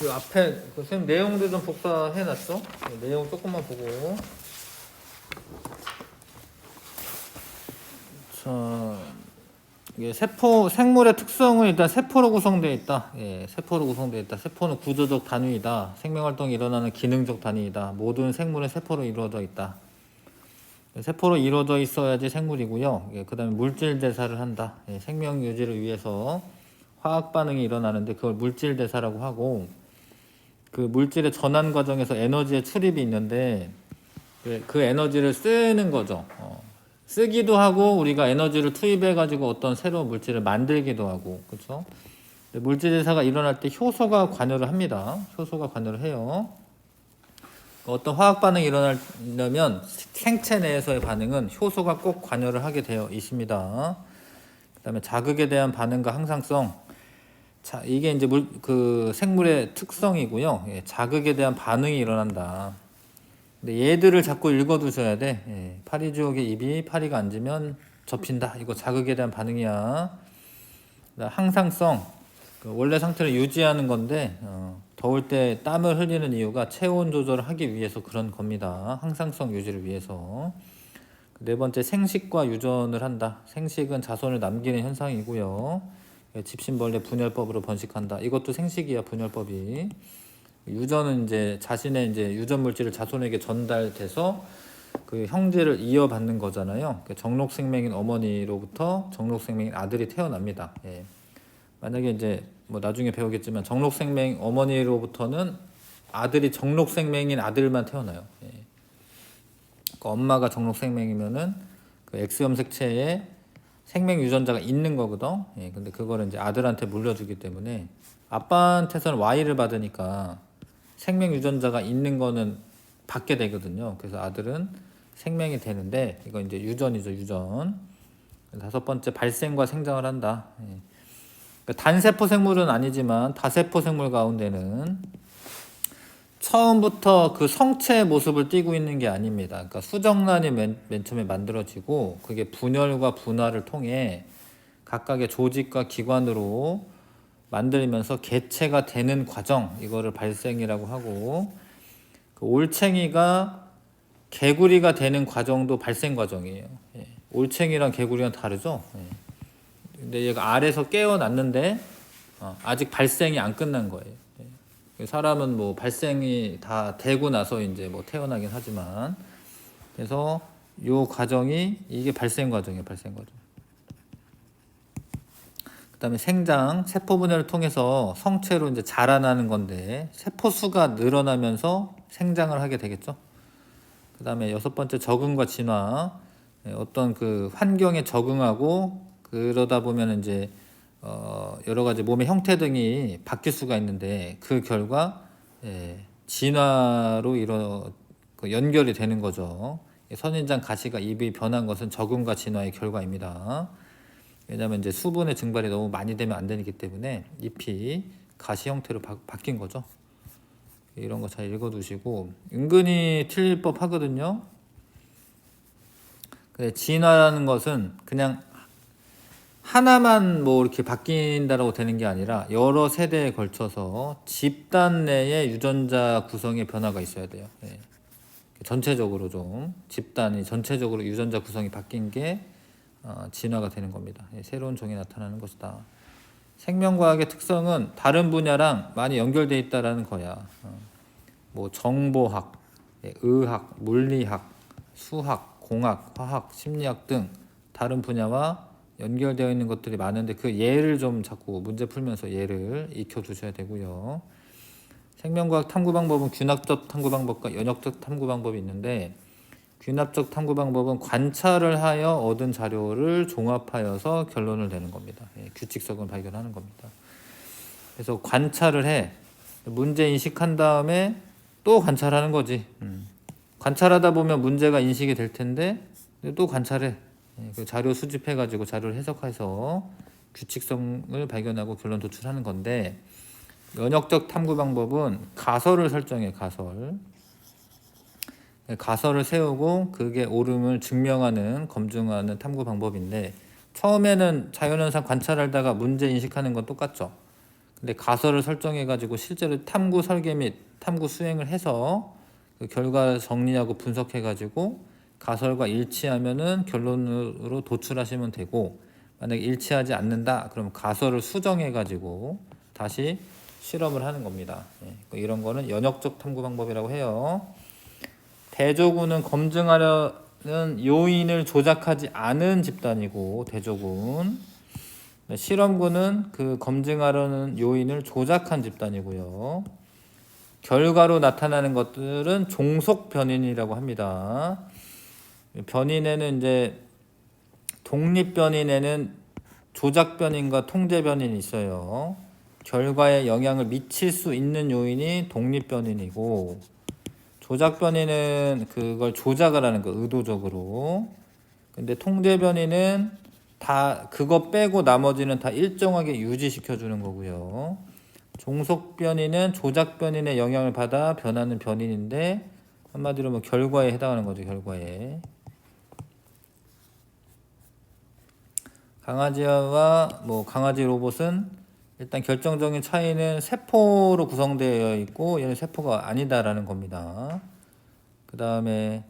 그 앞에 그 선생님 내용도 좀 복사해놨어. 내용 조금만 보고. 자, 이게 생물의 특성은 일단 세포로 구성되어 있다. 예, 세포로 구성되어 있다. 세포는 구조적 단위이다. 생명활동이 일어나는 기능적 단위이다. 모든 생물은 세포로 이루어져 있다. 세포로 이루어져 있어야지 생물이고요. 예, 그 다음에 물질 대사를 한다. 예, 생명 유지를 위해서 화학 반응이 일어나는데 그걸 물질 대사라고 하고, 그 물질의 전환 과정에서 에너지의 출입이 있는데 그 에너지를 쓰는 거죠. 쓰기도 하고 우리가 에너지를 투입해 가지고 어떤 새로운 물질을 만들기도 하고, 그렇죠? 물질 대사가 일어날 때 효소가 관여를 합니다. 효소가 관여를 해요. 어떤 화학 반응이 일어나려면 생체 내에서의 반응은 효소가 꼭 관여를 하게 되어 있습니다. 그다음에 자극에 대한 반응과 항상성. 자, 이게 이제 그 생물의 특성이고요. 예, 자극에 대한 반응이 일어난다. 근데 얘들을 자꾸 읽어두셔야 돼. 예, 파리지옥의 입이 파리가 앉으면 접힌다. 이거 자극에 대한 반응이야. 항상성. 그 원래 상태를 유지하는 건데 더울 때 땀을 흘리는 이유가 체온 조절을 하기 위해서 그런 겁니다. 항상성 유지를 위해서. 네 번째, 생식과 유전을 한다. 생식은 자손을 남기는 현상이고요. 집신벌레 분열법으로 번식한다. 이것도 생식이야, 분열법이. 유전은 이제 자신의 이제 유전 물질을 자손에게 전달돼서 그 형제를 이어받는 거잖아요. 정록생명인 어머니로부터 정록생명인 아들이 태어납니다. 예. 만약에 이제 뭐 나중에 배우겠지만 정록생명 어머니로부터는 아들이 정록생명인 아들만 태어나요. 예. 그러니까 엄마가 정록생명이면은 그 X염색체에 생명 유전자가 있는 거거든. 예. 근데 그거를 이제 아들한테 물려주기 때문에 아빠한테서는 Y를 받으니까 생명 유전자가 있는 거는 받게 되거든요. 그래서 아들은 생명이 되는데 이거 이제 유전이죠, 유전. 다섯 번째, 발생과 생장을 한다. 예. 단세포 생물은 아니지만 다세포 생물 가운데는 처음부터 그 성체의 모습을 띠고 있는 게 아닙니다. 그러니까 수정란이 맨 처음에 만들어지고 그게 분열과 분화를 통해 각각의 조직과 기관으로 만들면서 개체가 되는 과정, 이거를 발생이라고 하고, 그 올챙이가 개구리가 되는 과정도 발생 과정이에요. 예. 올챙이랑 개구리랑 다르죠. 예. 근데 얘가 알에서 깨어났는데 아직 발생이 안 끝난 거예요. 예. 사람은 뭐 발생이 다 되고 나서 이제 뭐 태어나긴 하지만, 그래서 요 과정이 이게 발생 과정이에요, 발생 과정. 그다음에 생장, 세포 분열을 통해서 성체로 이제 자라나는 건데 세포 수가 늘어나면서 생장을 하게 되겠죠. 그다음에 여섯 번째, 적응과 진화. 어떤 그 환경에 적응하고 그러다 보면 이제 여러 가지 몸의 형태 등이 바뀔 수가 있는데 그 결과 진화로 연결이 되는 거죠. 선인장 가시가 입이 변한 것은 적응과 진화의 결과입니다. 왜냐하면 이제 수분의 증발이 너무 많이 되면 안 되기 때문에 잎이 가시 형태로 바뀐 거죠. 이런 거 잘 읽어두시고, 은근히 틀릴 법 하거든요. 진화라는 것은 그냥 하나만 뭐 이렇게 바뀐다라고 되는 게 아니라 여러 세대에 걸쳐서 집단 내에 유전자 구성의 변화가 있어야 돼요. 예. 전체적으로 좀 집단이 전체적으로 유전자 구성이 바뀐 게 진화가 되는 겁니다. 예, 새로운 종이 나타나는 것이다. 생명과학의 특성은 다른 분야랑 많이 연결되어 있다라는 거야. 뭐 정보학, 의학, 물리학, 수학, 공학, 화학, 심리학 등 다른 분야와 연결되어 있는 것들이 많은데 그 예를 좀 자꾸 문제 풀면서 예를 익혀두셔야 되고요. 생명과학 탐구 방법은 균합적 탐구 방법과 연역적 탐구 방법이 있는데, 균합적 탐구 방법은 관찰을 하여 얻은 자료를 종합하여서 결론을 내는 겁니다. 규칙성을 발견하는 겁니다. 그래서 관찰을 해. 문제 인식한 다음에 또 관찰하는 거지. 관찰하다 보면 문제가 인식이 될 텐데 또 관찰해. 그 자료 수집해가지고 자료를 해석해서 규칙성을 발견하고 결론 도출하는 건데, 연역적 탐구 방법은 가설을 설정해. 가설을 세우고 그게 옳음을 증명하는, 검증하는 탐구 방법인데, 처음에는 자연현상 관찰하다가 문제 인식하는 건 똑같죠. 근데 가설을 설정해 가지고 실제로 탐구 설계 및 탐구 수행을 해서 그 결과 정리하고 분석해 가지고 가설과 일치하면은 결론으로 도출하시면 되고, 만약에 일치하지 않는다 그러면 가설을 수정해 가지고 다시 실험을 하는 겁니다. 이런 거는 연역적 탐구 방법이라고 해요. 대조군은 검증하려는 요인을 조작하지 않은 집단이고, 대조군. 실험군은 그 검증하려는 요인을 조작한 집단이고요. 결과로 나타나는 것들은 종속 변인이라고 합니다. 변인에는 이제 독립 변인에는 조작 변인과 통제 변인이 있어요. 결과에 영향을 미칠 수 있는 요인이 독립 변인이고, 조작 변인은 그걸 조작을 하는 거, 의도적으로. 근데 통제 변인은 다 그거 빼고 나머지는 다 일정하게 유지시켜 주는 거고요. 종속 변인은 조작 변인의 영향을 받아 변하는 변인인데, 한마디로 뭐 결과에 해당하는 거죠. 결과에. 강아지와 강아지 로봇은 일단 결정적인 차이는 세포로 구성되어 있고, 얘는 세포가 아니다라는 겁니다. 그 다음에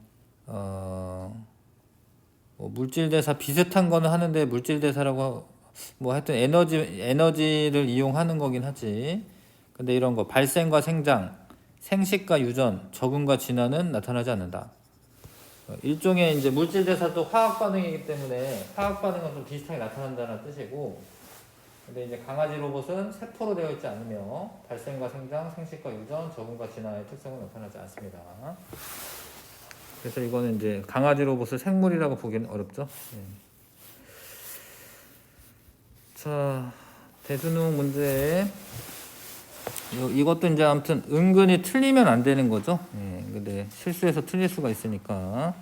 물질 대사 비슷한 거는 하는데, 물질 대사라고 하여튼 에너지를 이용하는 거긴 하지. 근데 이런 거 발생과 생장, 생식과 유전, 적응과 진화는 나타나지 않는다. 일종의 이제 물질 대사도 화학 반응이기 때문에 화학 반응은 좀 비슷하게 나타난다는 뜻이고, 근데 이제 강아지 로봇은 세포로 되어 있지 않으며 발생과 생장, 생식과 유전, 적응과 진화의 특성은 나타나지 않습니다. 그래서 이거는 이제 강아지 로봇을 생물이라고 보기는 어렵죠. 자, 대수능 문제. 이것도 이제 아무튼 은근히 틀리면 안 되는 거죠. 근데 실수해서 틀릴 수가 있으니까.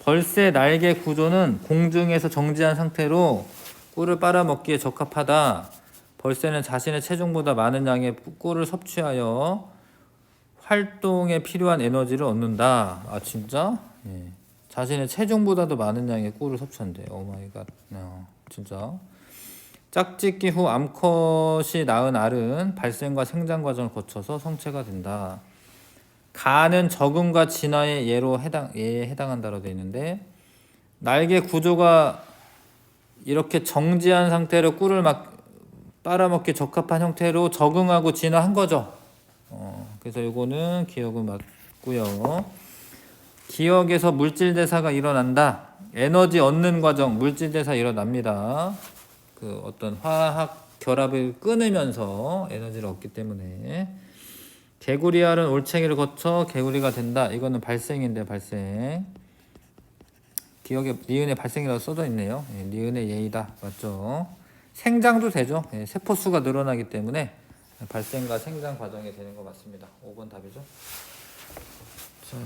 벌새 날개 구조는 공중에서 정지한 상태로 꿀을 빨아먹기에 적합하다. 벌새는 자신의 체중보다 많은 양의 꿀을 섭취하여 활동에 필요한 에너지를 얻는다. 아 진짜? 자신의 체중보다도 많은 양의 꿀을 섭취한대. 오 마이 갓. 진짜. 짝짓기 후 암컷이 낳은 알은 발생과 생장 과정을 거쳐서 성체가 된다. 가는 적응과 진화의 예에 해당한다로 되어 있는데, 날개 구조가 이렇게 정지한 상태로 꿀을 빨아먹기 적합한 형태로 적응하고 진화한 거죠. 그래서 이거는 기억은 맞고요. 기억에서 물질 대사가 일어난다. 에너지 얻는 과정, 물질 대사 일어납니다. 그 어떤 화학 결합을 끊으면서 에너지를 얻기 때문에. 개구리 알은 올챙이를 거쳐 개구리가 된다. 이거는 발생인데, 발생. 기억에 니은의 발생이라고 써져 있네요. 니은의 예이다. 맞죠? 생장도 되죠. 세포수가 늘어나기 때문에 발생과 생장 과정이 되는 거 맞습니다. 5번 답이죠. 자,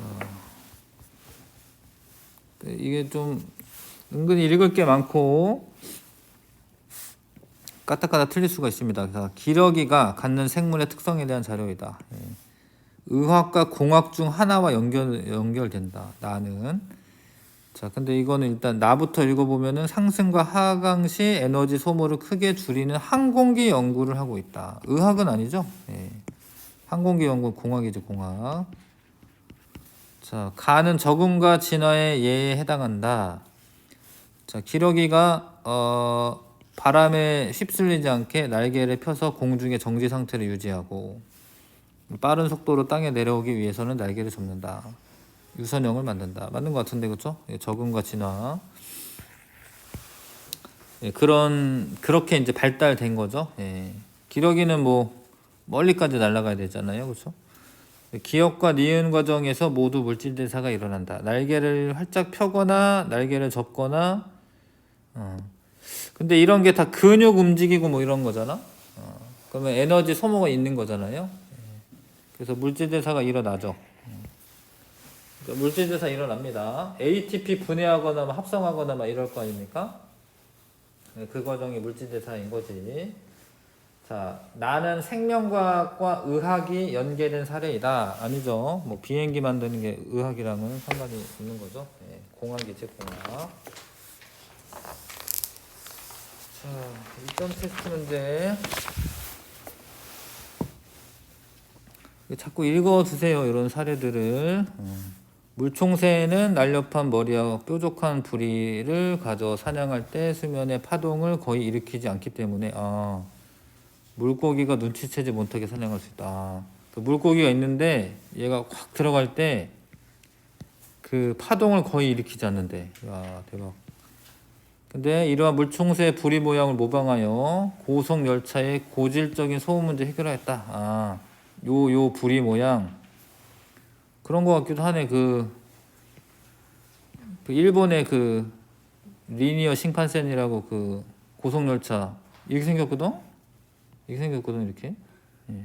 이게 좀 은근히 읽을 게 많고 까딱까딱 틀릴 수가 있습니다. 그래서 기러기가 갖는 생물의 특성에 대한 자료이다. 의학과 공학 중 하나와 연결된다. 나는. 자, 근데 이거는 일단 나부터 읽어보면은 상승과 하강 시 에너지 소모를 크게 줄이는 항공기 연구를 하고 있다. 의학은 아니죠? 항공기 연구 공학이죠, 공학. 자, 가는 적응과 진화의 예에 해당한다. 자, 기러기가 바람에 휩쓸리지 않게 날개를 펴서 공중의 정지 상태를 유지하고, 빠른 속도로 땅에 내려오기 위해서는 날개를 접는다. 유선형을 만든다. 맞는 것 같은데, 그렇죠? 적응과 진화. 그렇게 이제 발달된 거죠. 기러기는 멀리까지 날아가야 되잖아요, 그렇죠? 기억과 니은 과정에서 모두 물질 대사가 일어난다. 날개를 활짝 펴거나 날개를 접거나. 근데 이런 게 다 근육 움직이고 이런 거잖아. 그러면 에너지 소모가 있는 거잖아요. 그래서 물질 대사가 일어나죠. 물질 대사 일어납니다. ATP 분해하거나 합성하거나 이럴 거 아닙니까? 그 과정이 물질 대사인 거지. 자, 나는 생명과학과 의학이 연계된 사례이다. 아니죠. 비행기 만드는 게 의학이랑은 상관이 있는 거죠. 공학이지, 공학. 자, 1점 테스트 문제. 자꾸 읽어두세요. 이런 사례들을. 물총새는 날렵한 머리와 뾰족한 부리를 가져 사냥할 때 수면의 파동을 거의 일으키지 않기 때문에 물고기가 눈치채지 못하게 사냥할 수 있다. 그 물고기가 있는데 얘가 확 들어갈 때 그 파동을 거의 일으키지 않는데. 야, 대박. 근데 이러한 물총새의 부리 모양을 모방하여 고속 열차의 고질적인 소음 문제 해결하였다. 요 부리 모양 그런 거 같기도 하네. 그 일본의 그 리니어 신칸센이라고 그 고속 열차 이렇게 생겼거든. 이렇게. 예.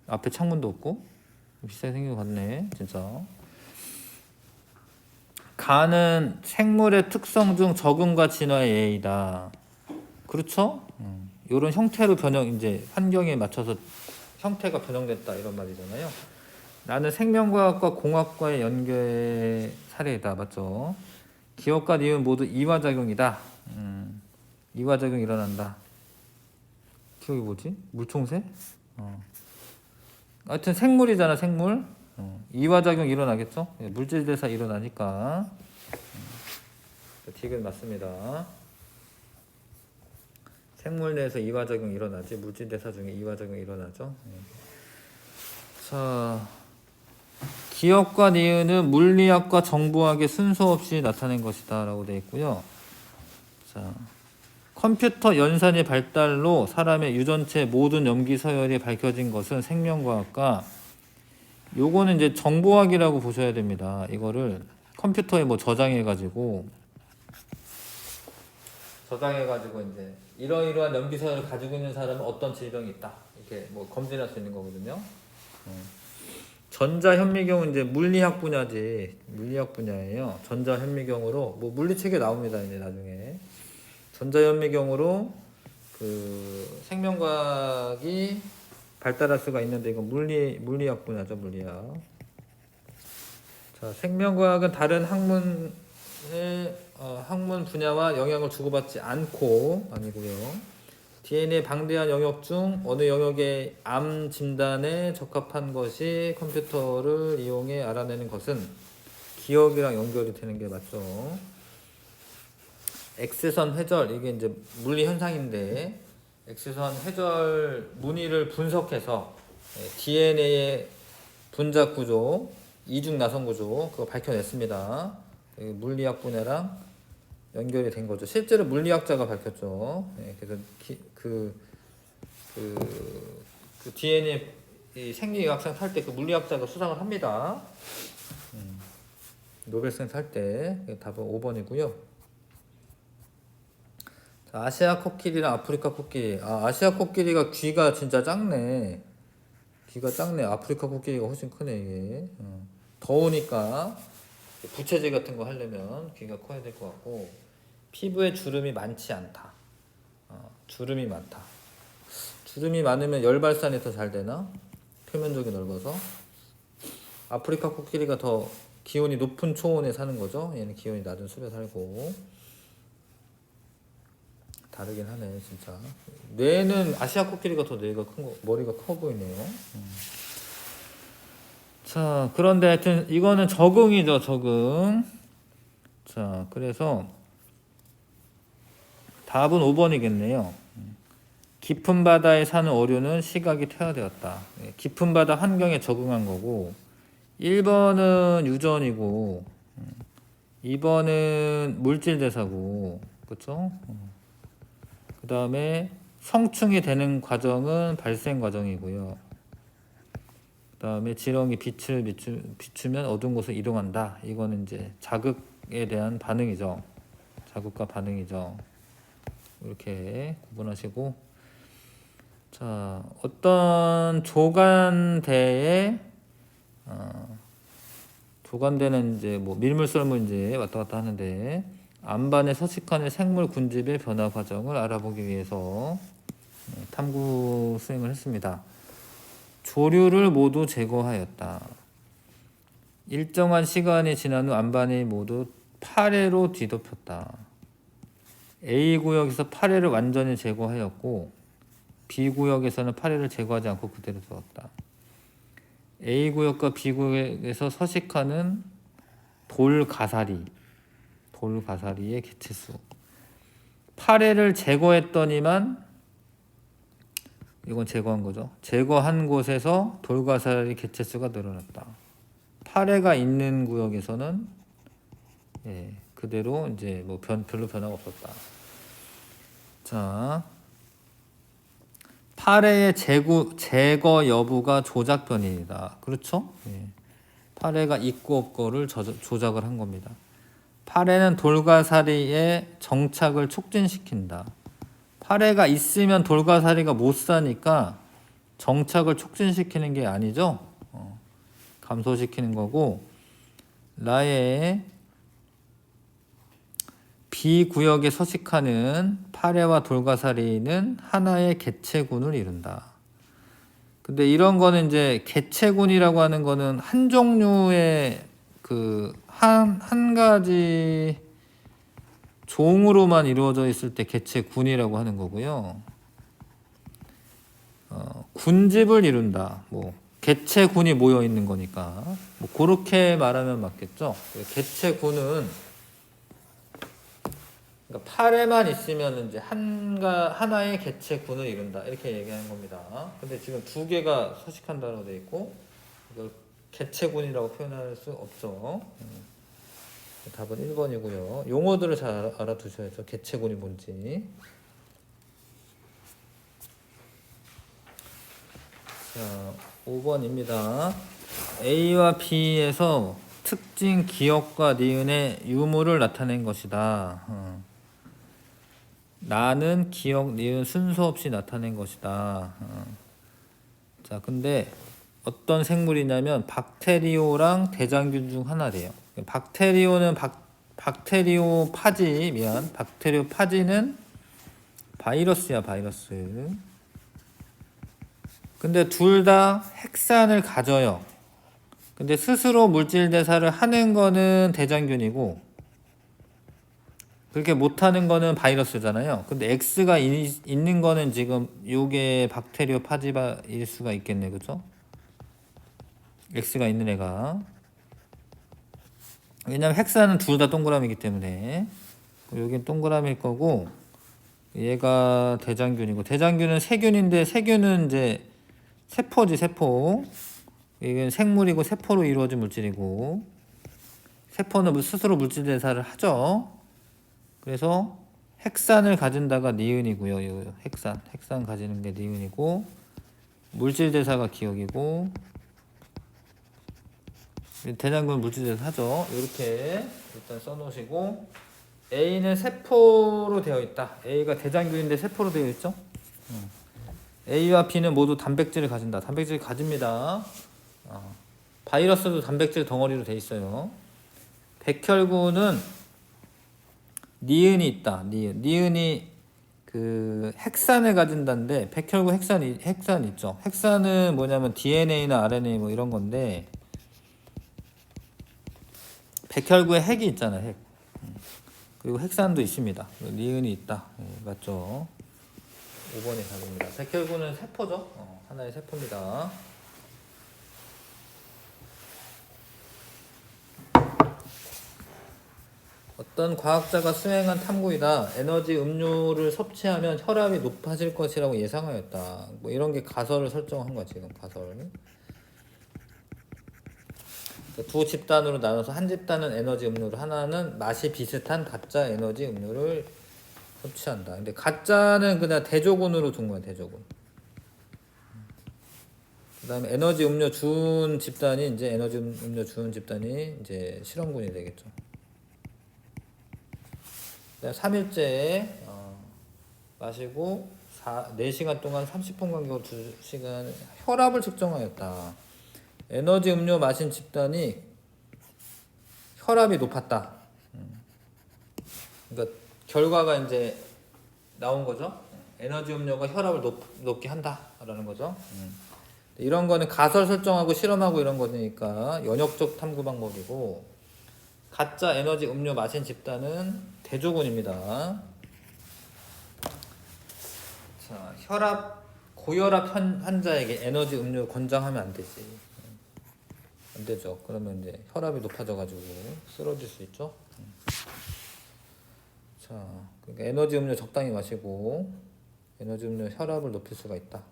앞에 창문도 없고 비슷하게 생긴 것 같네, 진짜. 가는 생물의 특성 중 적응과 진화의 예이다. 그렇죠? 이런 형태로 이제 환경에 맞춰서 형태가 변형됐다 이런 말이잖아요. 나는 생명과학과 공학과의 연계 사례이다. 맞죠? 기억과 니은 모두 이화작용이다. 이화작용이 일어난다. 기억이 뭐지? 물총새? 하여튼 생물이잖아, 생물. 이화작용 일어나겠죠? 물질대사 일어나니까. 디귿 맞습니다. 생물 내에서 이화작용 일어나지, 물질대사 중에 이화작용 일어나죠. 자, 기억과 니은은 물리학과 정보학의 순서 없이 나타낸 것이다 라고 되어 있고요. 자, 컴퓨터 연산의 발달로 사람의 유전체 모든 염기 서열이 밝혀진 것은 생명과학과 요거는 이제 정보학이라고 보셔야 됩니다. 이거를 컴퓨터에 뭐 저장해가지고 이제 이러이러한 염기 서열을 가지고 있는 사람은 어떤 질병이 있다 이렇게 뭐 검진할 수 있는 거거든요. 전자현미경은 이제 물리학 분야예요. 전자현미경으로 뭐 물리책에 나옵니다. 이제 나중에 전자현미경으로 그 생명과학이 발달할 수가 있는데 이건 물리학 분야죠. 물리학. 자, 생명과학은 다른 학문 분야와 영향을 주고받지 아니고요. DNA의 방대한 영역 중 어느 영역의 암 진단에 적합한 것이 컴퓨터를 이용해 알아내는 것은 기억이랑 연결이 되는 게 맞죠. X선 회절 이게 이제 물리 현상인데 X선 회절 무늬를 분석해서 DNA의 분자 구조, 이중 나선 구조 그거 밝혀냈습니다. 물리학 분야랑 연결이 된 거죠. 실제로 물리학자가 밝혔죠. 그래서 그 DNA 생리학상 탈 때 그 물리학자가 수상을 합니다. 노벨상 탈 때 답은 5번이고요. 자, 아시아 코끼리랑 아프리카 코끼리. 아시아 코끼리가 귀가 진짜 작네. 아프리카 코끼리가 훨씬 크네 이게. 더우니까 부채질 같은 거 하려면 귀가 커야 될 것 같고 피부에 주름이 많지 않다. 주름이 많다. 주름이 많으면 열 발산이 더 잘 되나? 표면적이 넓어서. 아프리카 코끼리가 더 기온이 높은 초원에 사는 거죠. 얘는 기온이 낮은 숲에 살고. 다르긴 하네 진짜. 뇌는 아시아 코끼리가 더 뇌가 큰 거, 머리가 커 보이네요. 자, 그런데 하여튼 이거는 적응이죠, 적응. 자, 그래서 답은 5번이겠네요. 깊은 바다에 사는 어류는 시각이 퇴화되었다. 깊은 바다 환경에 적응한 거고 1번은 유전이고 2번은 물질대사고 그렇죠? 그 다음에 성충이 되는 과정은 발생 과정이고요. 그 다음에 지렁이 빛을 비추면 어두운 곳으로 이동한다. 이거는 이제 자극에 대한 반응이죠. 자극과 반응이죠. 이렇게 구분하시고, 자, 어떤 조간대에 조간대는 이제 뭐 밀물썰물 이제 왔다 갔다 하는데 안반에 서식하는 생물 군집의 변화 과정을 알아보기 위해서 탐구 수행을 했습니다. 조류를 모두 제거하였다. 일정한 시간이 지난 후 안반이 모두 파래로 뒤덮였다. A구역에서 파래를 완전히 제거하였고 B구역에서는 파래를 제거하지 않고 그대로 두었다. A 구역과 B 구역에서 서식하는 돌가사리의 개체수. 8회를 제거했더니만, 이건 제거한 거죠. 제거한 곳에서 돌가사리 개체수가 늘어났다. 8회가 있는 구역에서는 그대로 이제 뭐 별로 변화가 없었다. 자, 8회의 제거 여부가 조작 변이다. 그렇죠? 8회가 있고 없고를 조작을 한 겁니다. 8회는 돌가사리의 정착을 촉진시킨다. 8회가 있으면 돌가사리가 못 사니까 정착을 促진시키는 게 아니죠. 감소시키는 거고, 나의 B 구역에 서식하는 8회와 돌가사리는 하나의 개체군을 이룬다. 근데 이런 거는 이제 개체군이라고 하는 거는 한 종류의 한 가지 종으로만 이루어져 있을 때 개체군이라고 하는 거고요. 군집을 이룬다. 뭐 개체군이 모여 있는 거니까 뭐 그렇게 말하면 맞겠죠. 개체군은 그러니까 8회만 있으면 이제 하나의 개체군을 이룬다 이렇게 얘기하는 겁니다. 근데 지금 두 개가 서식한다고 되어 있고 이걸 개체군이라고 표현할 수 없죠. 답은 1번이고요. 용어들을 잘 알아두셔야죠. 개체군이 뭔지. 자, 5번입니다. A와 B에서 특징 기억과 니은의 유무를 나타낸 것이다. 나는 기억, 니은 순서 없이 나타낸 것이다. 자, 근데 어떤 생물이냐면 박테리오랑 대장균 중 하나래요. 박테리오 파지는 바이러스야, 바이러스. 근데 둘 다 핵산을 가져요. 근데 스스로 물질 대사를 하는 거는 대장균이고 그렇게 못하는 거는 바이러스잖아요. 근데 X가 있는 거는 지금 요게 박테리오 파지바일 수가 있겠네, 그죠? X가 있는 애가. 왜냐면 핵산은 둘 다 동그라미이기 때문에. 여긴 동그라미일 거고 얘가 대장균이고, 대장균은 세균인데 세균은 이제 세포지, 세포. 이건 생물이고 세포로 이루어진 물질이고, 세포는 스스로 물질 대사를 하죠. 그래서 핵산을 가진다가 니은이고요. 핵산 가지는 게 니은이고, 물질 대사가 기억이고, 대장균 물질 대사 하죠. 이렇게 일단 써놓으시고, A는 세포로 되어 있다. A가 대장균인데 세포로 되어 있죠. A와 B는 모두 단백질을 가진다. 단백질을 가집니다. 바이러스도 단백질 덩어리로 되어 있어요. 백혈구는 니은이 있다. 니은이 그 핵산을 가진다는데, 백혈구 핵산 있죠. 핵산은 뭐냐면 DNA나 RNA 뭐 이런 건데, 백혈구에 핵이 있잖아요. 핵. 그리고 핵산도 있습니다. 니은이 있다. 맞죠? 5번이 답입니다. 백혈구는 세포죠. 하나의 세포입니다. 어떤 과학자가 수행한 탐구이다. 에너지 음료를 섭취하면 혈압이 높아질 것이라고 예상하였다. 뭐 이런 게 가설을 설정한 거야, 지금 가설. 두 집단으로 나눠서 한 집단은 에너지 음료를, 하나는 맛이 비슷한 가짜 에너지 음료를 섭취한다. 근데 가짜는 그냥 대조군으로 둔 거야, 대조군. 그다음에 에너지 음료 준 집단이 이제 실험군이 되겠죠. 3일째 마시고 4시간 동안 30분 간격으로 2시간 혈압을 측정하였다. 에너지 음료 마신 집단이 혈압이 높았다. 그러니까 결과가 이제 나온 거죠. 에너지 음료가 혈압을 높게 한다라는 거죠. 이런 거는 가설 설정하고 실험하고 이런 거니까 연역적 탐구 방법이고, 가짜 에너지 음료 마신 집단은 대조군입니다. 자, 고혈압 환자에게 에너지 음료 권장하면 안 되지. 안 되죠. 그러면 이제 혈압이 높아져가지고 쓰러질 수 있죠. 자, 그러니까 에너지 음료 적당히 마시고 에너지 음료 혈압을 높일 수가 있다.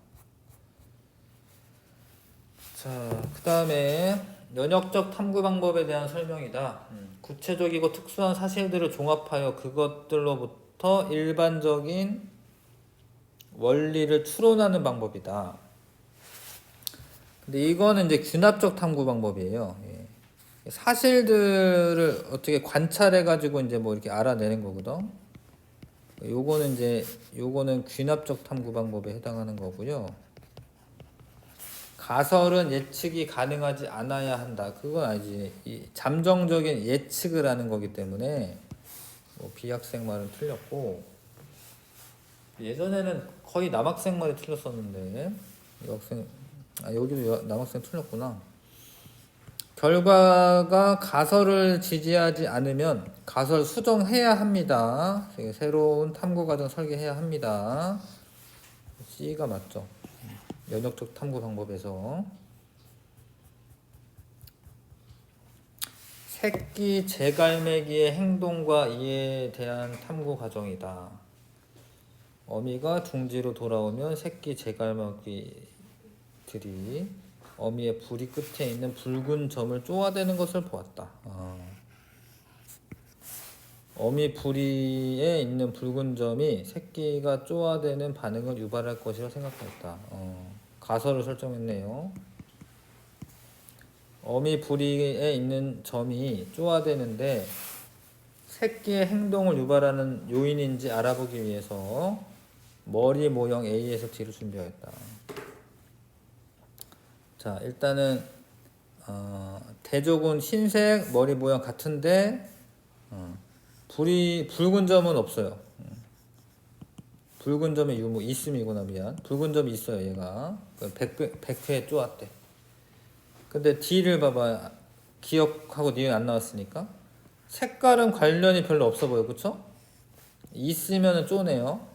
자, 그 다음에 면역적 탐구 방법에 대한 설명이다. 구체적이고 특수한 사실들을 종합하여 그것들로부터 일반적인 원리를 추론하는 방법이다. 근데 이거는 이제 균합적 탐구 방법이에요. 예. 사실들을 어떻게 관찰해 가지고 이제 뭐 이렇게 알아내는 거거든. 요거는 균합적 탐구 방법에 해당하는 거고요. 가설은 예측이 가능하지 않아야 한다. 그건 아니지. 이 잠정적인 예측을 하는 거기 때문에 뭐 비학생 말은 틀렸고, 예전에는 거의 남학생 말이 틀렸었는데 여기도 남학생 틀렸구나. 결과가 가설을 지지하지 않으면 가설 수정해야 합니다. 새로운 탐구 과정 설계해야 합니다. C가 맞죠. 면역적 탐구 방법에서 새끼 제갈매기의 행동과 이에 대한 탐구 과정이다. 어미가 둥지로 돌아오면 새끼 제갈매기들이 어미의 부리 끝에 있는 붉은 점을 쪼아대는 것을 보았다. 어미 부리에 있는 붉은 점이 새끼가 쪼아대는 반응을 유발할 것이라 생각했다. 가설을 설정했네요. 어미 부리에 있는 점이 쪼아대는데 새끼의 행동을 유발하는 요인인지 알아보기 위해서 머리 모형 A에서 D를 준비하였다. 자, 일단은 대조군 흰색 머리 모양 같은데 붉은 점은 없어요. 붉은 점의 유무 있음이구나. 미안. 붉은 점이 있어요. 얘가 100회 쪼았대. 근데 D를 봐봐. 기억하고 니은 안 나왔으니까 색깔은 관련이 별로 없어 보여. 그쵸? 있으면은 쪼네요.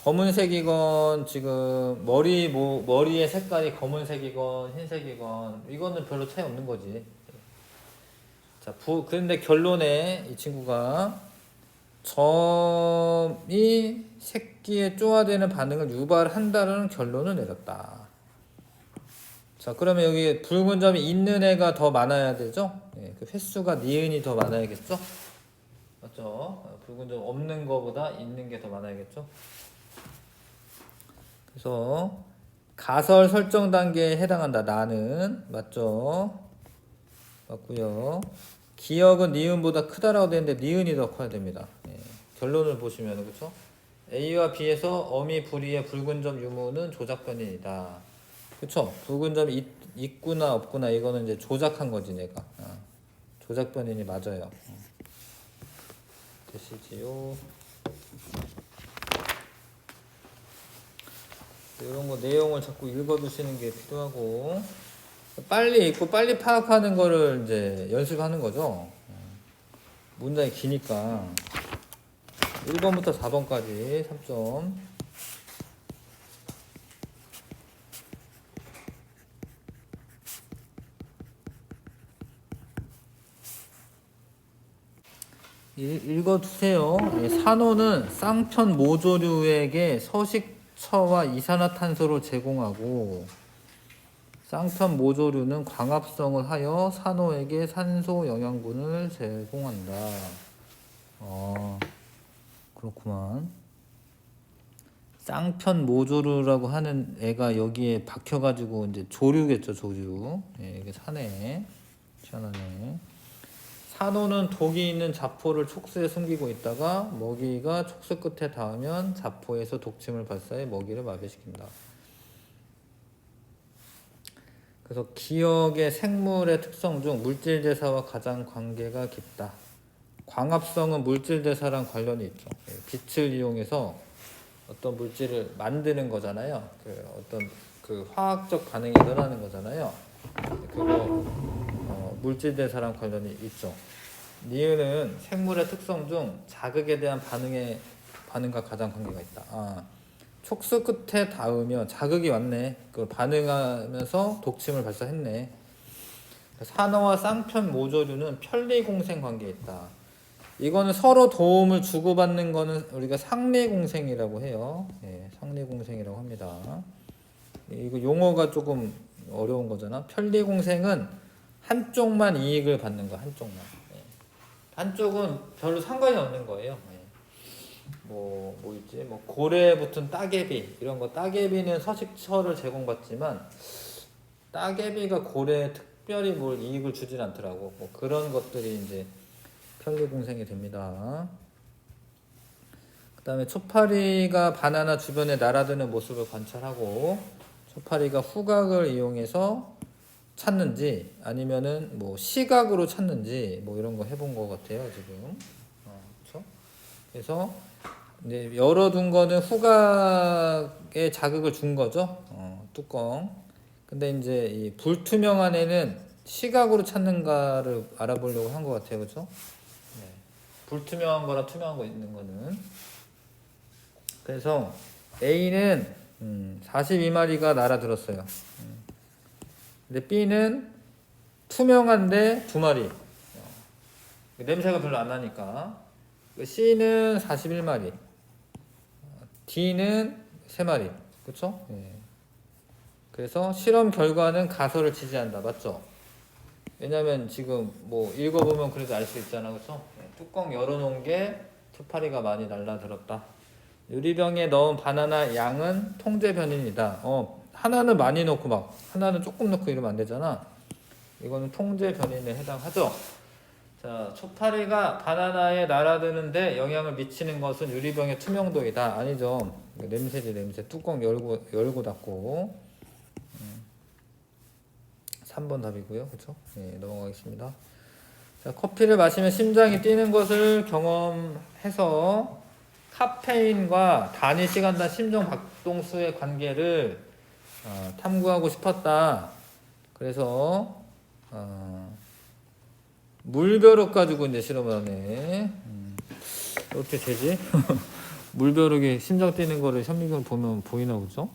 검은색이건 지금 머리의 색깔이 검은색이건 흰색이건 이거는 별로 차이 없는 거지. 자, 그런데 결론에 이 친구가 점이 새끼에 쪼아대는 반응을 유발한다는 결론을 내렸다. 자, 그러면 여기 붉은 점이 있는 애가 더 많아야 되죠? 예, 그 횟수가 니은이 더 많아야겠죠? 맞죠? 붉은 점 없는 거보다 있는 게 더 많아야겠죠? 그래서 가설 설정 단계에 해당한다. 나는 맞죠? 맞고요. 기억은 니은보다 크다라고 되는데 니은이 더 커야 됩니다. 예, 결론을 보시면 그렇죠? A와 B에서 어미 부리의 붉은 점 유무는 조작 변인이다. 그쵸? 붉은 점이 있구나 없구나 이거는 이제 조작한 거지 내가. 조작 변인이 맞아요. 되시지요? 이런 거 내용을 자꾸 읽어두시는 게 필요하고 빨리 읽고 빨리 파악하는 거를 이제 연습하는 거죠. 문장이 기니까 1번부터 4번까지 3점. 읽어두세요. 산호는 쌍편 모조류에게 서식처와 이산화탄소를 제공하고 쌍편 모조류는 광합성을 하여 산호에게 산소 영양분을 제공한다. 그렇구만. 쌍편 모조류라고 하는 애가 여기에 박혀가지고 이제 조류겠죠, 조류. 예, 이게 사네. 희한하네. 산호는 독이 있는 자포를 촉수에 숨기고 있다가 먹이가 촉수 끝에 닿으면 자포에서 독침을 발사해 먹이를 마비시킨다. 그래서 기억의 생물의 특성 중 물질 대사와 가장 관계가 깊다. 광합성은 물질 대사랑 관련이 있죠. 빛을 이용해서 어떤 물질을 만드는 거잖아요. 어떤 화학적 반응이 일어나는 거잖아요. 그거 물질 대사랑 관련이 있죠. 니은은 생물의 특성 중 자극에 대한 반응과 가장 관계가 있다. 촉수 끝에 닿으면 자극이 왔네. 그걸 반응하면서 독침을 발사했네. 산어와 쌍편 모조류는 편리공생 관계에 있다. 이거는 서로 도움을 주고받는 거는 우리가 상리공생이라고 해요. 예, 상리공생이라고 합니다. 이거 용어가 조금 어려운 거잖아. 편리공생은 한쪽만 이익을 받는 거, 한쪽만. 예. 한쪽은 별로 상관이 없는 거예요. 예. 뭐 있지? 뭐 고래에 붙은 따개비 이런 거. 따개비는 서식처를 제공받지만 따개비가 고래에 특별히 뭘 이익을 주진 않더라고. 뭐 그런 것들이 이제 편리공생이 됩니다. 그 다음에 초파리가 바나나 주변에 날아드는 모습을 관찰하고 초파리가 후각을 이용해서 찾는지 아니면은 뭐 시각으로 찾는지 뭐 이런 거 해본 것 같아요 지금. 그렇죠? 그래서 이제 열어둔 거는 후각에 자극을 준 거죠. 뚜껑. 근데 이제 이 불투명 안에는 시각으로 찾는가를 알아보려고 한 것 같아요, 그렇죠? 네. 불투명한 거랑 투명한 거 있는 거는. 그래서 A는 42마리가 날아들었어요. 근데 B는 투명한데 2마리. 냄새가 별로 안 나니까. C는 41마리. D는 3마리. 그쵸? 네. 그래서 실험 결과는 가설을 지지한다. 맞죠? 왜냐면 지금 뭐 읽어보면 그래도 알 수 있잖아. 그쵸? 네. 뚜껑 열어놓은 게 초파리가 많이 날라들었다. 유리병에 넣은 바나나 양은 통제 변인이다. 하나는 많이 넣고 막 하나는 조금 넣고 이러면 안 되잖아. 이거는 통제 변인에 해당하죠. 자, 초파리가 바나나에 날아드는데 영향을 미치는 것은 유리병의 투명도이다. 아니죠. 냄새지 냄새. 뚜껑 열고 닫고. 3번 답이고요. 그렇죠? 네, 넘어가겠습니다. 자, 커피를 마시면 심장이 뛰는 것을 경험해서 카페인과 단위 시간당 심장 박동수의 관계를 탐구하고 싶었다. 그래서 물벼룩 가지고 이제 실험을 하네. 어떻게 되지? 물벼룩이 심장 뛰는 거를 현미경을 보면 보이나 보죠?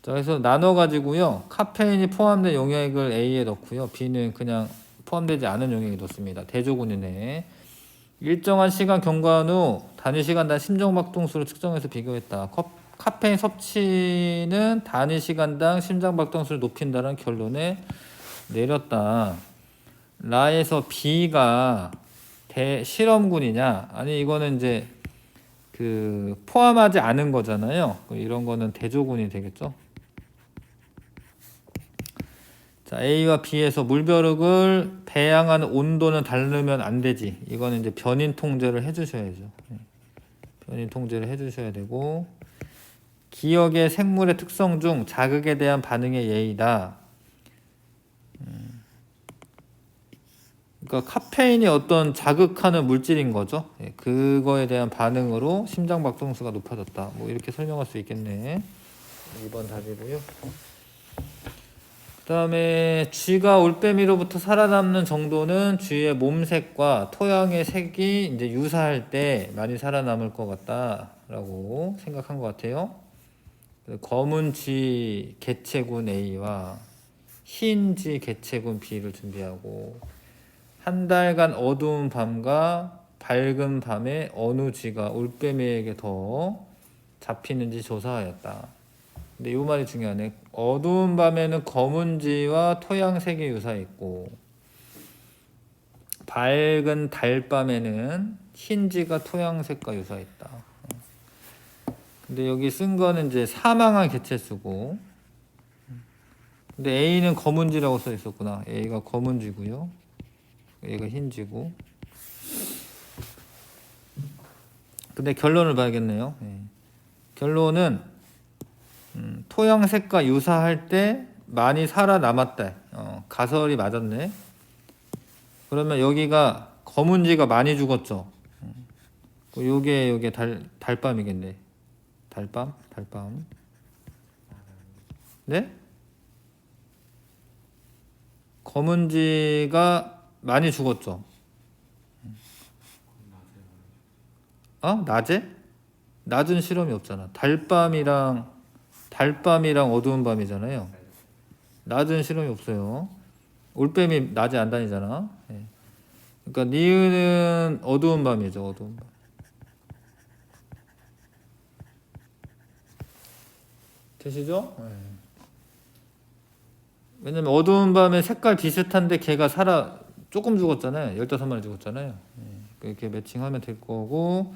자, 그래서 나눠 가지고요. 카페인이 포함된 용액을 A에 넣고요. B는 그냥 포함되지 않은 용액에 넣습니다. 대조군이네. 일정한 시간 경과한 후 단위 시간당 심장박동수를 측정해서 비교했다. 카페인 섭취는 단위 시간당 심장박동수를 높인다는 결론에 내렸다. 라에서 B가 대실험군이냐? 아니 이거는 이제 그 포함하지 않은 거잖아요. 이런 거는 대조군이 되겠죠. 자, A와 B에서 물벼룩을 배양하는 온도는 다르면 안 되지. 이거는 이제 변인 통제를 해주셔야죠. 변인 통제를 해주셔야 되고, 기억의 생물의 특성 중 자극에 대한 반응의 예의다. 그러니까 카페인이 어떤 자극하는 물질인 거죠. 그거에 대한 반응으로 심장박동수가 높아졌다. 뭐 이렇게 설명할 수 있겠네. 2번 답이고요. 그 다음에 쥐가 올빼미로부터 살아남는 정도는 쥐의 몸색과 토양의 색이 이제 유사할 때 많이 살아남을 것 같다라고 생각한 것 같아요. 검은 쥐 개체군 A와 흰 쥐 개체군 B를 준비하고 한 달간 어두운 밤과 밝은 밤에 어느 쥐가 올빼미에게 더 잡히는지 조사하였다. 근데 이 말이 중요하네. 어두운 밤에는 검은 쥐와 토양색이 유사했고 밝은 달밤에는 흰 쥐가 토양색과 유사했다. 근데 여기 쓴 거는 이제 사망한 개체수고 근데 A는 검은 쥐라고 써 있었구나. A가 검은 쥐고요. 얘가 흰 쥐고 근데 결론을 봐야겠네요. 결론은 토양색과 유사할 때 많이 살아남았다. 가설이 맞았네. 그러면 여기가 검은쥐가 많이 죽었죠. 요게 달밤이겠네. 달밤. 네? 검은쥐가 많이 죽었죠. 낮에? 낮은 실험이 없잖아. 달밤이랑 어두운 밤이잖아요. 낮은 실험이 없어요. 올빼미 낮에 안 다니잖아. 예. 그러니까 니은은 어두운 밤이죠. 어두운 밤. 되시죠? 예. 왜냐면 어두운 밤에 색깔 비슷한데 걔가 조금 죽었잖아요. 15마리 죽었잖아요. 예. 이렇게 매칭하면 될 거고,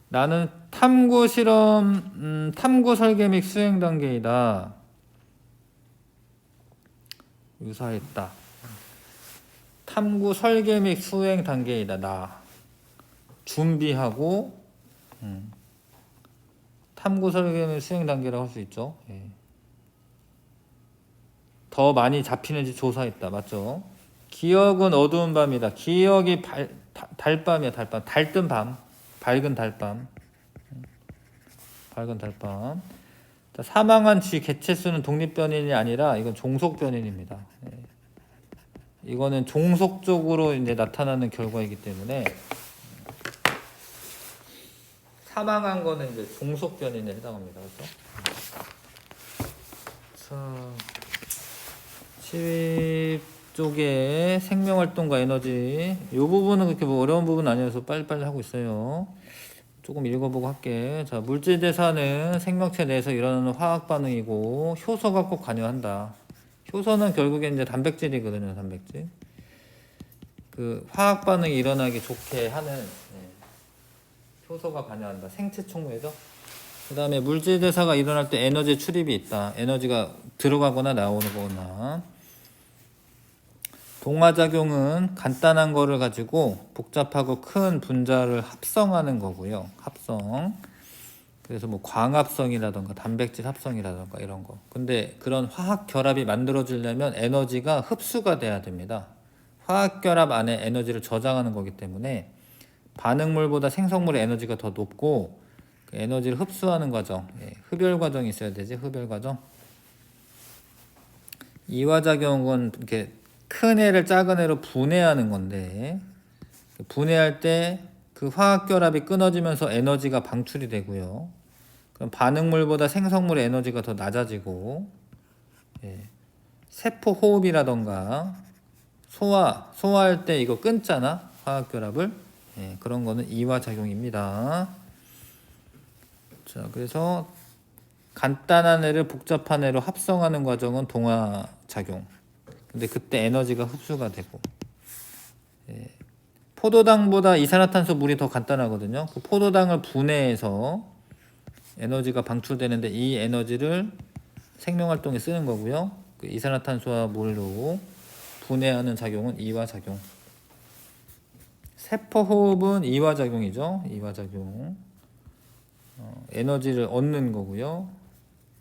나는 탐구 실험, 탐구 설계 및 수행 단계이다. 유사했다. 탐구 설계 및 수행 단계이다. 나 준비하고 탐구 설계 및 수행 단계라고 할 수 있죠. 예. 더 많이 잡히는지 조사했다. 맞죠? 기억은 어두운 밤이다. 기억이 달밤이야. 달밤. 달뜬 밤. 밝은 달밤. 밝은 달밤. 자, 사망한 쥐 개체수는 독립변인이 아니라 이건 종속변인입니다. 예. 이거는 종속적으로 이제 나타나는 결과이기 때문에 사망한 거는 이제 종속변인에 해당합니다. 그렇죠? 자, 시위 쪽에 생명활동과 에너지 이 부분은 그렇게 뭐 어려운 부분 아니어서 빨리빨리 하고 있어요. 조금 읽어보고 할게. 자, 물질대사는 생명체 내에서 일어나는 화학 반응이고 효소가 꼭 관여한다. 효소는 결국에 이제 단백질이거든요. 단백질. 그 화학 반응이 일어나기 좋게 하는 효소가 관여한다. 생체 총회죠. 그 다음에 물질 대사가 일어날 때 에너지 출입이 있다. 에너지가 들어가거나 나오는 거나. 동화작용은 간단한 거를 가지고 복잡하고 큰 분자를 합성하는 거고요. 합성. 그래서 뭐 광합성이라던가 단백질 합성이라던가 이런 거. 근데 그런 화학 결합이 만들어지려면 에너지가 흡수가 돼야 됩니다. 화학 결합 안에 에너지를 저장하는 거기 때문에 반응물보다 생성물의 에너지가 더 높고 그 에너지를 흡수하는 과정, 흡열 과정이 있어야 되지. 흡열 과정. 이화작용은 이렇게 큰 애를 작은 애로 분해하는 건데 분해할 때 그 화학 결합이 끊어지면서 에너지가 방출이 되고요. 그럼 반응물보다 생성물의 에너지가 더 낮아지고 세포 호흡이라던가 소화할 때 이거 끊잖아. 화학 결합을. 그런 거는 이화작용입니다. 자, 그래서 간단한 애를 복잡한 애로 합성하는 과정은 동화작용. 근데 그때 에너지가 흡수가 되고. 포도당보다 이산화탄소 물이 더 간단하거든요. 그 포도당을 분해해서 에너지가 방출되는데 이 에너지를 생명활동에 쓰는 거고요. 그 이산화탄소와 물로 분해하는 작용은 이화작용. 세포호흡은 이화작용이죠. 이화작용. 에너지를 얻는 거고요.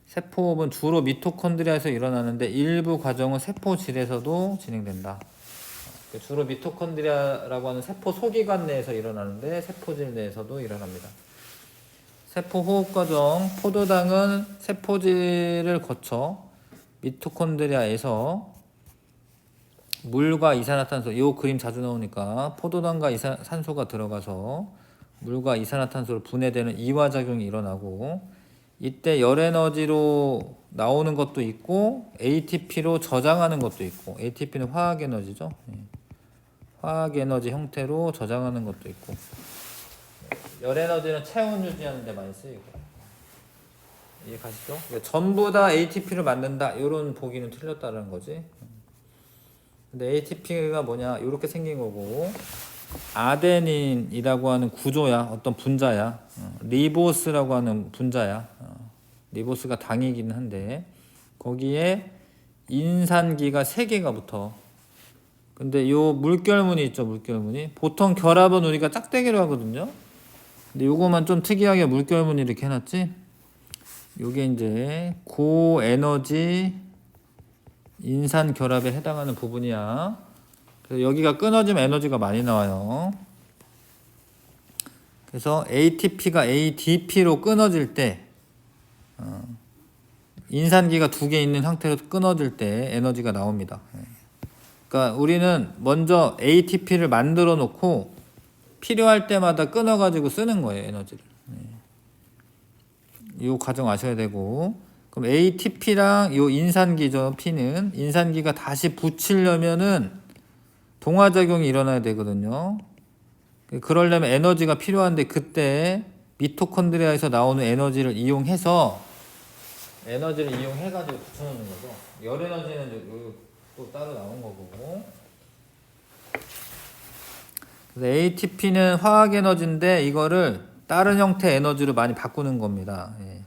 세포호흡은 주로 미토콘드리아에서 일어나는데 일부 과정은 세포질에서도 진행된다. 주로 미토콘드리아라고 하는 세포 소기관 내에서 일어나는데 세포질 내에서도 일어납니다. 세포호흡 과정, 포도당은 세포질을 거쳐 미토콘드리아에서 물과 이산화탄소, 이 그림 자주 나오니까 포도당과 산소가 들어가서 물과 이산화탄소로 분해되는 이화작용이 일어나고 이때 열에너지로 나오는 것도 있고 ATP로 저장하는 것도 있고 ATP는 화학에너지죠. 화학에너지 형태로 저장하는 것도 있고 열에너지는 체온 유지하는 데 많이 쓰이고 이해 가시죠? 전부 다 ATP를 만든다 이런 보기는 틀렸다는 거지. 근데 ATP가 뭐냐 이렇게 생긴 거고 아데닌이라고 하는 구조야. 어떤 분자야. 리보스라고 하는 분자야. 리보스가 당이긴 한데 거기에 인산기가 3개가 붙어. 근데 요 물결무늬 있죠. 물결무늬. 보통 결합은 우리가 짝대기로 하거든요. 근데 요거만 좀 특이하게 물결무늬 이렇게 해놨지. 요게 이제 고에너지 인산 결합에 해당하는 부분이야. 그래서 여기가 끊어지면 에너지가 많이 나와요. 그래서 ATP가 ADP로 끊어질 때 인산기가 2개 있는 상태로 끊어질 때 에너지가 나옵니다. 그러니까 우리는 먼저 ATP를 만들어 놓고 필요할 때마다 끊어 가지고 쓰는 거예요. 에너지를. 이 과정 아셔야 되고 그럼 ATP랑 요 인산기죠. P는 인산기가 다시 붙이려면은 동화작용이 일어나야 되거든요. 그러려면 에너지가 필요한데 그때 미토콘드리아에서 나오는 에너지를 이용해서 이용해가지고 붙여놓는 거죠. 열 에너지는 또 따로 나온 거고. 그래서 ATP는 화학 에너지인데 이거를 다른 형태 에너지로 많이 바꾸는 겁니다. 예.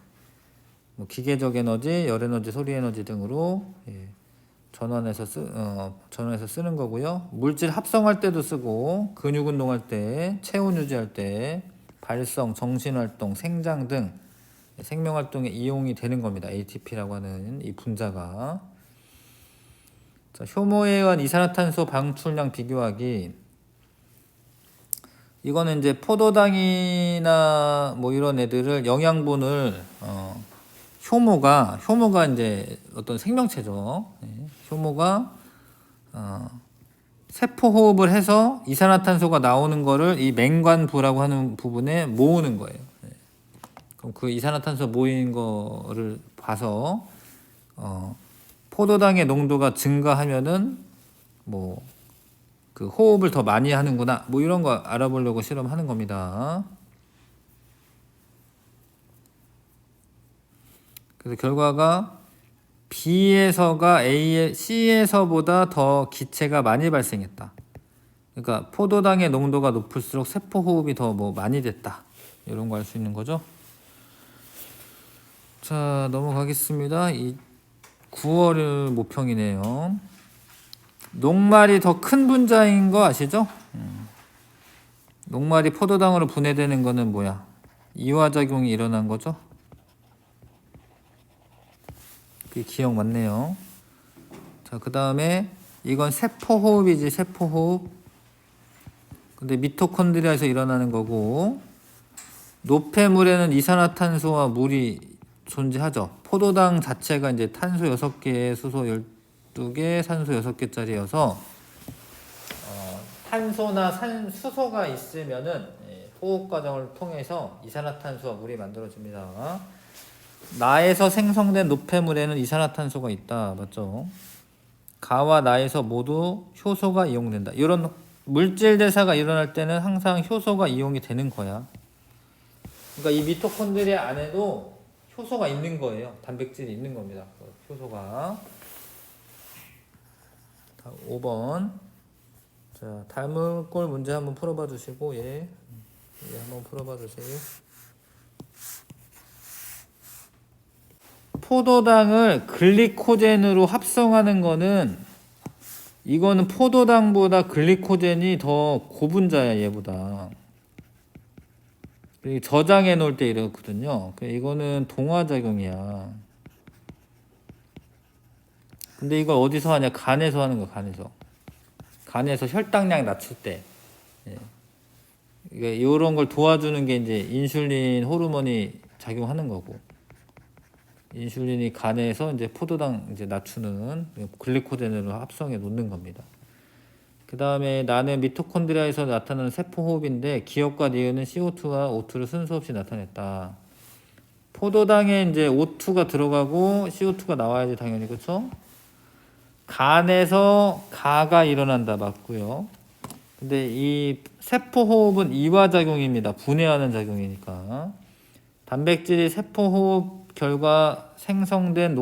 뭐 기계적 에너지, 열 에너지, 소리 에너지 등으로 전환해서 쓰는 거고요. 물질 합성할 때도 쓰고, 근육 운동할 때, 체온 유지할 때, 발성, 정신활동, 생장 등 생명활동에 이용이 되는 겁니다. ATP라고 하는 이 분자가. 자, 효모에 의한 이산화탄소 방출량 비교하기. 이거는 이제 포도당이나 뭐 이런 애들을 영양분을 효모가 이제 어떤 생명체죠. 효모가 세포 호흡을 해서 이산화탄소가 나오는 거를 이 맹관부라고 하는 부분에 모으는 거예요. 그럼 그 이산화탄소 모인 거를 봐서 포도당의 농도가 증가하면은 뭐 그 호흡을 더 많이 하는구나 뭐 이런 거 알아보려고 실험하는 겁니다. 그래서 결과가 B에서가 C에서보다 더 기체가 많이 발생했다. 그러니까 포도당의 농도가 높을수록 세포 호흡이 더 뭐 많이 됐다. 이런 거 알 수 있는 거죠. 자, 넘어가겠습니다. 이 9월 모평이네요. 녹말이 더 큰 분자인 거 아시죠? 녹말이 포도당으로 분해되는 거는 뭐야? 이화작용이 일어난 거죠. 그 기억 맞네요. 자, 그 다음에 이건 세포호흡이지, 세포호흡. 근데 미토콘드리아에서 일어나는 거고, 노폐물에는 이산화탄소와 물이 존재하죠. 포도당 자체가 이제 탄소 6개, 수소 12개, 산소 6개짜리여서 탄소나 수소가 있으면은 호흡 과정을 통해서 이산화탄소와 물이 만들어집니다. 나에서 생성된 노폐물에는 이산화탄소가 있다. 맞죠? 가와 나에서 모두 효소가 이용된다. 이런 물질 대사가 일어날 때는 항상 효소가 이용이 되는 거야. 그러니까 이 미토콘드리아 안에도 효소가 있는 거예요. 단백질이 있는 겁니다. 효소가. 5번. 자, 다음 꼴 문제 한번 풀어봐 주시고, 한번 풀어봐 주세요. 포도당을 글리코젠으로 합성하는 거는 이거는 포도당보다 글리코젠이 더 고분자야, 얘보다. 저장해 놓을 때 이렇거든요. 이거는 동화작용이야. 근데 이걸 어디서 하냐? 간에서 하는 거야, 간에서. 간에서 혈당량 낮출 때. 이런 걸 도와주는 게 이제 인슐린 호르몬이 작용하는 거고. 인슐린이 간에서 이제 포도당 이제 낮추는 글리코젠으로 합성해 놓는 겁니다. 그 다음에 나는 미토콘드리아에서 나타나는 세포 호흡인데 기억과 니은은 CO2와 O2를 순서 없이 나타냈다. 포도당에 이제 O2가 들어가고 CO2가 나와야지 당연히, 그렇죠? 간에서 가가 일어난다. 맞고요. 근데 이 세포 호흡은 이화작용입니다. 분해하는 작용이니까. 단백질이 세포 호흡 결과 생성된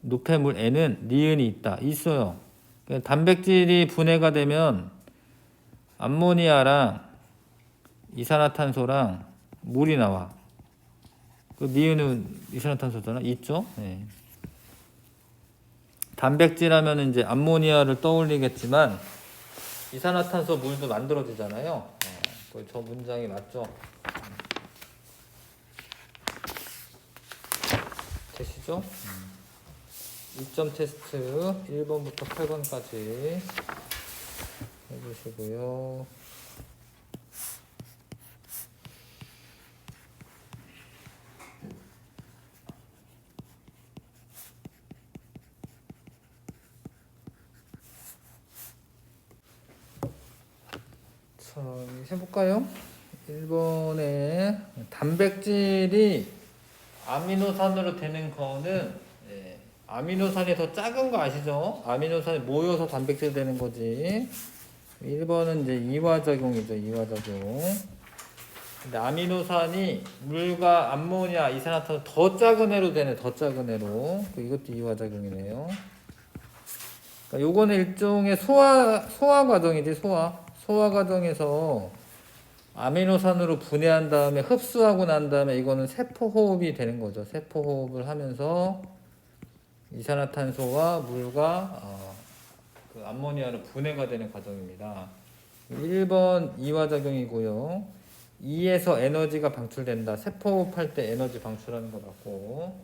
노폐물에는 니은이 있어요. 단백질이 분해가 되면 암모니아랑 이산화탄소랑 물이 나와. 그 니은은 이산화탄소잖아. 있죠? 네. 단백질 하면 이제 암모니아를 떠올리겠지만 이산화탄소 물도 만들어지잖아요. 저 문장이 맞죠? 되시죠? 2점 테스트 1번부터 8번까지 해주시고요. 자, 해볼까요? 1번에 단백질이 아미노산으로 되는 거는 아미노산이 더 작은 거 아시죠? 아미노산이 모여서 단백질 되는 거지. 1번은 이제 이화작용이죠. 이화작용. 근데 아미노산이 물과 암모니아, 이산화탄소 더 작은 애로 되네. 더 작은 애로. 이것도 이화작용이네요. 그러니까 요거는 일종의 소화 과정이지. 소화 과정에서 아미노산으로 분해한 다음에 흡수하고 난 다음에 이거는 세포호흡이 되는 거죠. 세포호흡을 하면서 이산화탄소와 물과 그 암모니아로 분해가 되는 과정입니다. 1번 이화작용이고요. 2에서 에너지가 방출된다. 세포호흡할 때 에너지 방출하는 거 맞고,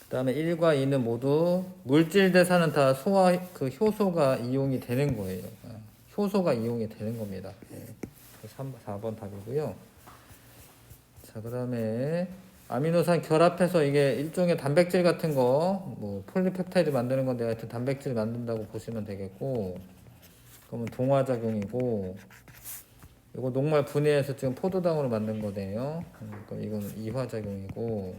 그 다음에 1과 2는 모두 물질 대사는 다 그 효소가 이용이 되는 거예요. 효소가 이용이 되는 겁니다. 4번 답이고요. 자, 그 다음에 아미노산 결합해서 이게 일종의 단백질 같은 거, 뭐 폴리펩타이드 만드는 건데 하여튼 단백질 만든다고 보시면 되겠고, 그러면 동화작용이고, 이거 녹말 분해해서 지금 포도당으로 만든 거네요. 그러니까 이건 이화작용이고,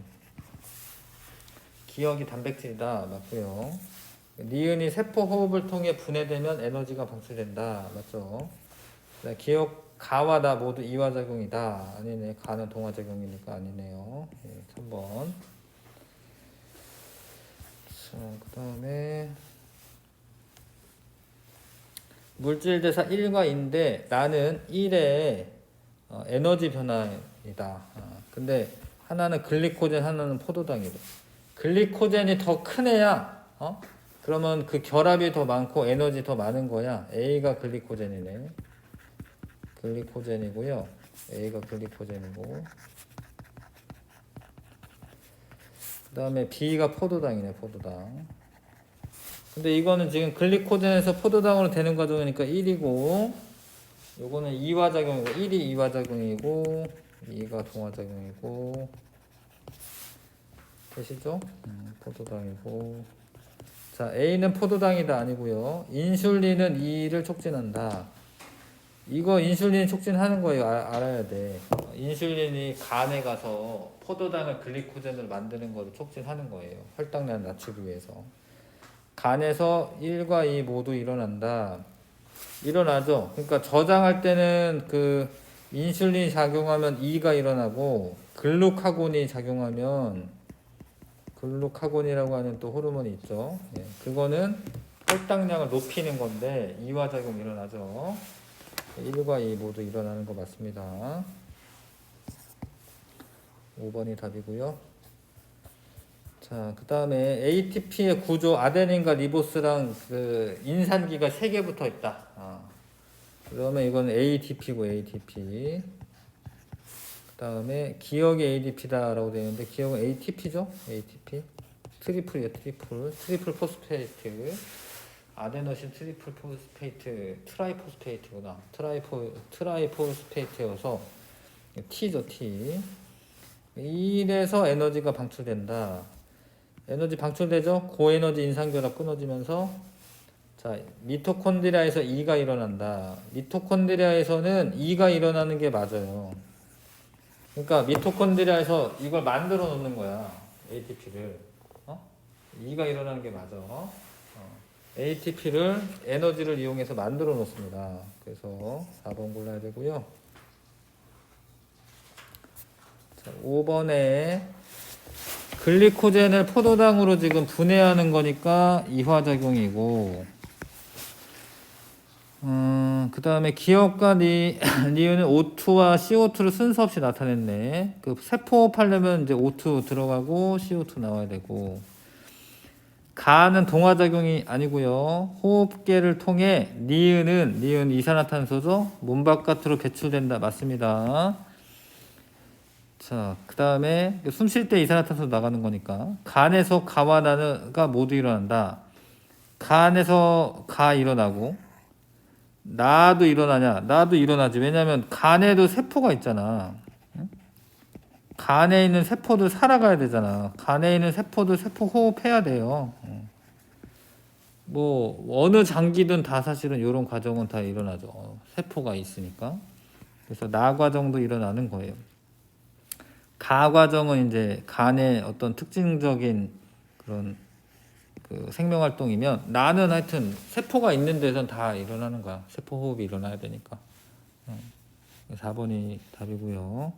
기억이 단백질이다 맞고요. 니은이 세포 호흡을 통해 분해되면 에너지가 방출된다 맞죠? 기억 가와 나 모두 이화작용이다. 아니네. 가는 동화작용이니까 아니네요. 3번. 자, 그 다음에 물질 대사 1과 2인데 나는 1의 에너지 변화이다. 근데 하나는 글리코젠, 하나는 포도당이다. 글리코젠이 더 큰 애야. 그러면 그 결합이 더 많고 에너지 더 많은 거야. A가 글리코젠이네. 글리코젠이고요. A가 글리코젠이고, 그 다음에 B가 포도당이네. 포도당. 근데 이거는 지금 글리코젠에서 포도당으로 되는 과정이니까 1이고, 요거는 이화작용이고, 1이 이화작용이고 2가 동화작용이고, 되시죠? 포도당이고. 자, A는 포도당이다 아니고요. 인슐린은 이를 촉진한다. 이거 인슐린 촉진하는 거예요. 알아야 돼. 인슐린이 간에 가서 포도당을 글리코젠을 만드는 거를 촉진하는 거예요. 혈당량 낮추기 위해서. 간에서 1과 2 모두 일어난다. 일어나죠. 그러니까 저장할 때는 그 인슐린이 작용하면 2가 일어나고, 글루카곤이 작용하면, 글루카곤이라고 하는 또 호르몬이 있죠. 그거는 혈당량을 높이는 건데 이화작용 일어나죠. 1과 2 모두 일어나는 거 맞습니다. 5번이 답이고요. 자, 그 다음에 ATP의 구조, 아데닌과 리보스랑 그 인산기가 3개 붙어 있다. 그러면 이건 ATP고 ATP. 그 다음에 기억이 ADP다라고 되어 있는데 기억은 ATP죠? ATP. 트리플이에요. 트리플 포스페이트. 아데노신 트리플 포스페이트, 트라이포스페이트구나. 트라이포스페이트여서 T죠, T. 1에서 에너지가 방출된다. 에너지 방출되죠? 고에너지 인산결합 끊어지면서, 자, 미토콘드리아에서 E가 일어난다. 미토콘드리아에서는 E가 일어나는 게 맞아요. 그러니까 미토콘드리아에서 이걸 만들어 놓는 거야. ATP를. E가 일어나는 게 맞아. ATP를 에너지를 이용해서 만들어 놓습니다. 그래서 4번 골라야 되고요. 자, 5번에 글리코젠을 포도당으로 지금 분해하는 거니까 이화작용이고, 그 다음에 기억과 니은은 O2와 CO2를 순서 없이 나타냈네. 그 세포호흡하려면 이제 O2 들어가고 CO2 나와야 되고, 가는 동화작용이 아니고요. 호흡계를 통해 니은 이산화탄소죠. 몸 바깥으로 배출된다. 맞습니다. 자, 그 다음에 숨 쉴 때 이산화탄소 나가는 거니까 간에서 가와 나가 모두 일어난다. 간에서 가 일어나고, 나도 일어나냐? 나도 일어나지. 왜냐면 간에도 세포가 있잖아. 간에 있는 세포도 살아가야 되잖아. 간에 있는 세포도 세포 호흡해야 돼요. 뭐 어느 장기든 다 사실은 이런 과정은 다 일어나죠. 세포가 있으니까. 그래서 나 과정도 일어나는 거예요. 가 과정은 이제 간의 어떤 특징적인 그런 그 생명 활동이면 나는 하여튼 세포가 있는 데선 다 일어나는 거야. 세포 호흡이 일어나야 되니까. 4번이 답이고요.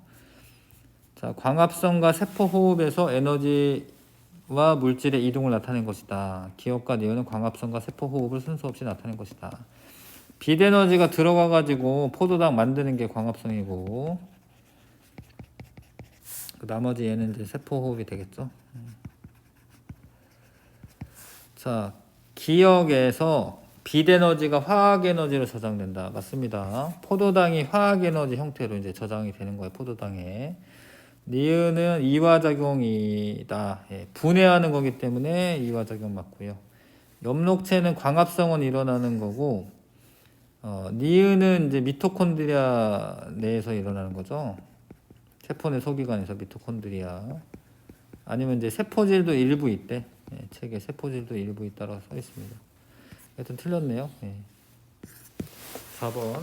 자, 광합성과 세포 호흡에서 에너지와 물질의 이동을 나타낸 것이다. 기억과 니은은 광합성과 세포 호흡을 순서 없이 나타낸 것이다. 빛에너지가 들어가 가지고 포도당 만드는 게 광합성이고, 그 나머지 얘는 이제 세포 호흡이 되겠죠. 자, 기억에서 빛에너지가 화학에너지로 저장된다. 맞습니다. 포도당이 화학에너지 형태로 이제 저장이 되는 거예요. 포도당에. 니은은 이화작용이다. 예, 분해하는 거기 때문에 이화작용 맞고요. 엽록체는 광합성은 일어나는 거고, 니은은 이제 미토콘드리아 내에서 일어나는 거죠. 세포 내 소기관에서 미토콘드리아. 아니면 이제 세포질도 일부 있대. 예, 책에 세포질도 일부 있다고 써 있습니다. 하여튼 틀렸네요. 예. 4번.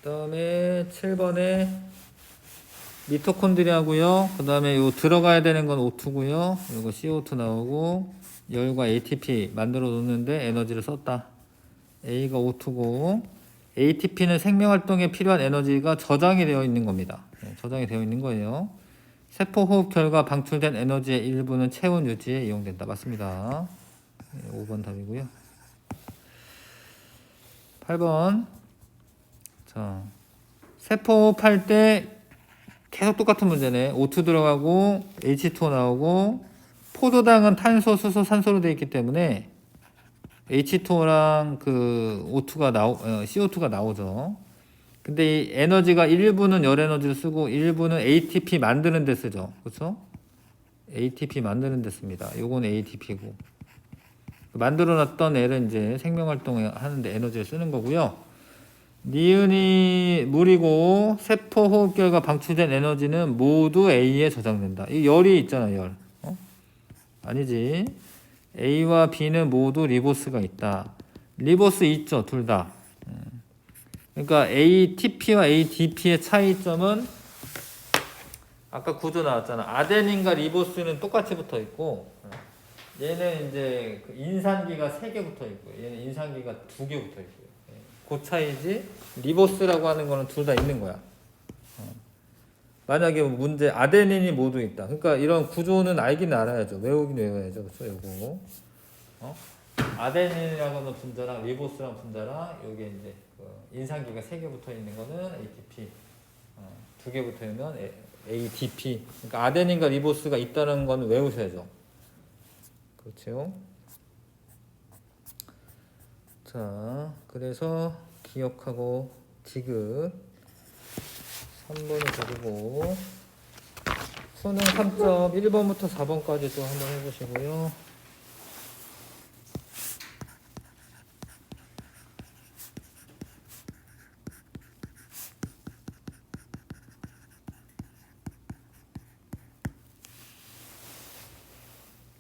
그 다음에 7번에 미토콘드리아고요. 그 다음에 요 들어가야 되는 건 O2고요. 이거 CO2 나오고 열과 ATP 만들어 놓는데 에너지를 썼다. A가 O2고 ATP는 생명활동에 필요한 에너지가 저장이 되어 있는 겁니다. 네, 저장이 되어 있는 거예요. 세포 호흡 결과 방출된 에너지의 일부는 체온 유지에 이용된다. 맞습니다. 네, 5번 답이고요. 8번. 자, 세포 호흡할 때 계속 똑같은 문제네. O2 들어가고 H2O 나오고 포도당은 탄소, 수소, 산소로 되어 있기 때문에 H2O랑 그 O2가 CO2가 나오죠. 근데 이 에너지가 일부는 열 에너지를 쓰고 일부는 ATP 만드는 데 쓰죠. 그렇죠? ATP 만드는 데 씁니다. 요건 ATP고. 만들어 놨던 애를 이제 생명 활동을 하는데 에너지를 쓰는 거고요. 니은이 물이고 세포 호흡 결과 방출된 에너지는 모두 A에 저장된다. 이 열이 있잖아, 열. 아니지. A와 B는 모두 리보스가 있다. 리보스 있죠, 둘 다. 그러니까 ATP와 ADP의 차이점은 아까 구조 나왔잖아. 아데닌과 리보스는 똑같이 붙어 있고, 얘는 이제 그 인산기가 3개 붙어 있고, 얘는 인산기가 2개 붙어 있고요. 그 차이지. 리보스라고 하는 거는 둘 다 있는 거야. 만약에 문제 아데닌이 모두 있다. 그러니까 이런 구조는 알긴 알아야죠. 외우긴 외워야죠. 그렇죠? 요거. 아데닌이라고 하는 분자랑 리보스랑 분자랑 요게 이제 그 인산기가 3개 붙어 있는 거는 ATP, 2개 붙어 있는 ADP. 그러니까 아데닌과 리보스가 있다는 건 외우셔야죠. 그렇죠? 자, 그래서 기억하고 디귿 3번이 답이고, 수능 3점 1번부터 4번까지 또 한번 해보시고요.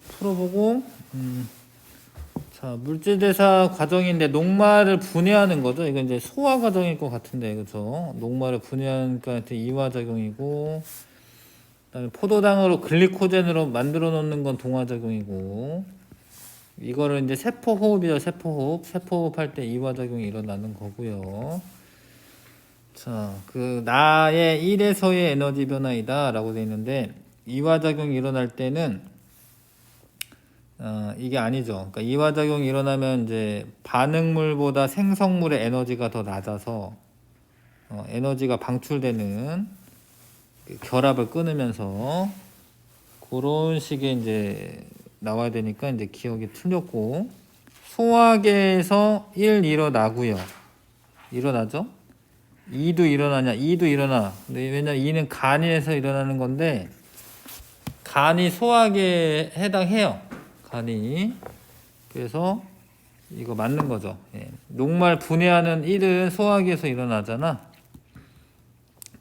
풀어보고, 자, 물질대사 과정인데 녹말을 분해하는 거죠. 이건 이제 소화 과정일 것 같은데, 그죠? 녹말을 분해하니까 이화작용이고, 그다음에 포도당으로 글리코젠으로 만들어 놓는 건 동화작용이고, 이거를 이제 세포 호흡이죠. 세포 호흡. 세포 호흡할 때 이화작용이 일어나는 거고요. 자, 그 나의 1에서의 에너지 변화이다라고 되어 있는데, 이화작용이 일어날 때는 이게 아니죠. 그러니까 이화작용이 일어나면 이제 반응물보다 생성물의 에너지가 더 낮아서 에너지가 방출되는 그 결합을 끊으면서 그런 식의 이제 나와야 되니까 이제 기억이 틀렸고, 소화계에서 1 일어나고요. 일어나죠? 2도 일어나냐? 2도 일어나. 근데 왜냐면 2는 간에서 일어나는 건데 간이 소화계에 해당해요. 간이. 그래서 이거 맞는 거죠. 예. 녹말 분해하는 1은 소화기에서 일어나잖아.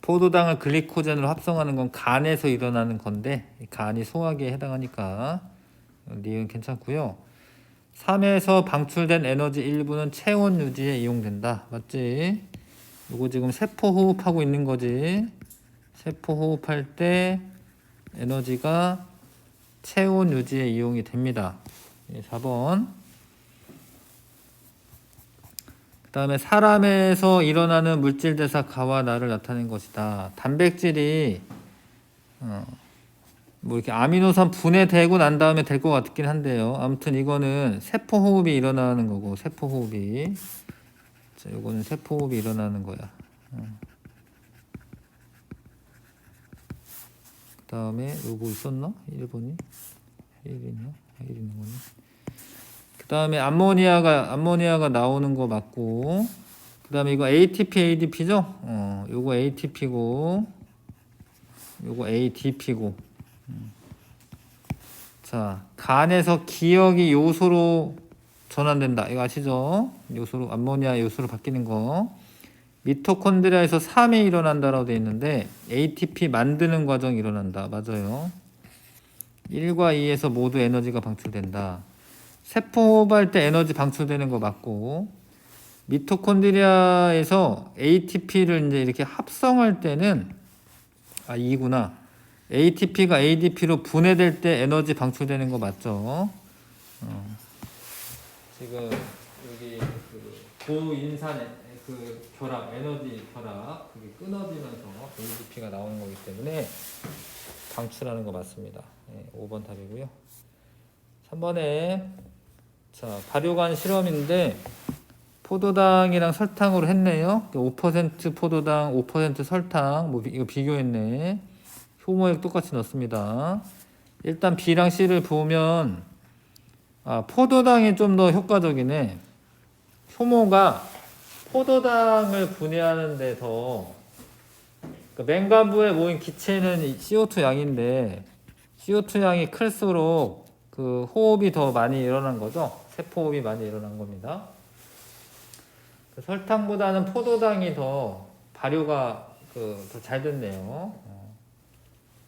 포도당을 글리코젠으로 합성하는 건 간에서 일어나는 건데 간이 소화기에 해당하니까 니은 괜찮고요. 3에서 방출된 에너지 일부는 체온 유지에 이용된다. 맞지? 요거 지금 세포 호흡하고 있는 거지. 세포 호흡할 때 에너지가 체온 유지에 이용이 됩니다. 4번. 그 다음에 사람에서 일어나는 물질 대사 가와나를 나타낸 것이다. 단백질이 뭐 이렇게 아미노산 분해되고 난 다음에 될 것 같긴 한데요. 아무튼 이거는 세포 호흡이 일어나는 거고, 세포 호흡이. 자, 요거는 세포 호흡이 일어나는 거야. 그 다음에 요거 있었나? 1번이? 1 있나? 1 있는 거네. 그 다음에 암모니아가 나오는 거 맞고, 그 다음에 이거 ATP, ADP죠? 요거 ATP고, 요거 ADP고. 자, 간에서 기억이 요소로 전환된다. 이거 아시죠? 요소로, 암모니아 요소로 바뀌는 거. 미토콘드리아에서 3이 일어난다라고 되어 있는데 ATP 만드는 과정이 일어난다. 맞아요. 1과 2에서 모두 에너지가 방출된다. 세포 호흡할 때 에너지 방출되는 거 맞고, 미토콘드리아에서 ATP를 이제 이렇게 합성할 때는 2구나. ATP가 ADP로 분해될 때 에너지 방출되는 거 맞죠? 지금 여기 그 고인산의 그 결합, 에너지 결합, 그게 끊어지면서 ADP가 나오는 거기 때문에 방출하는 거 맞습니다. 5번 답이고요. 3번에 자, 발효관 실험인데 포도당이랑 설탕으로 했네요. 5% 포도당, 5% 설탕, 뭐 이거 비교했네. 효모액 똑같이 넣습니다. 일단 B랑 C를 보면 포도당이 좀 더 효과적이네. 효모가 포도당을 분해하는 데 더, 그러니까 맹간부에 모인 기체는 CO2 양인데 CO2 양이 클수록 그 호흡이 더 많이 일어난 거죠. 세포 호흡이 많이 일어난 겁니다. 그 설탕보다는 포도당이 더 발효가 더 잘 됐네요.